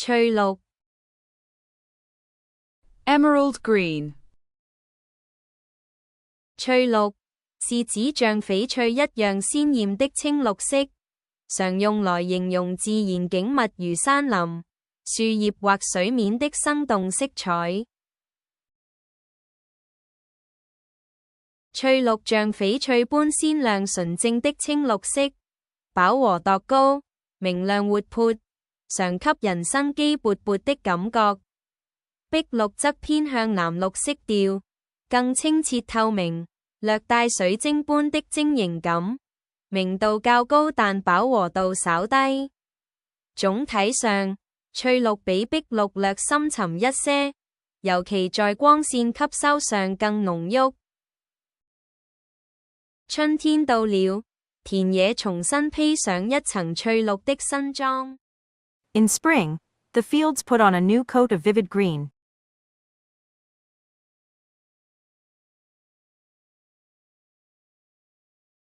翠綠 Emerald green. 翠綠是指像翡翠一樣鮮豔的青綠色，常用來形容自然景物如山林、樹葉或水面的生動色彩。翠綠像翡翠般鮮亮純正的青綠色，飽和度高，明亮活潑，常給人生機勃勃的感覺。碧綠則偏向藍綠色調，更清澈透明，略帶水晶般的晶瑩感，明度較高但飽和度稍低。總體上，翠綠比碧綠略深沉一些，尤其在光線吸收上更濃郁。春天到了，田野重新披上一層翠綠的新裝。In spring, the fields put on a new coat of vivid green.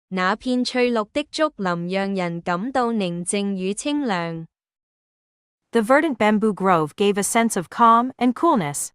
那片翠綠的竹林讓人感到寧靜與清涼。The verdant bamboo grove gave a sense of calm and coolness.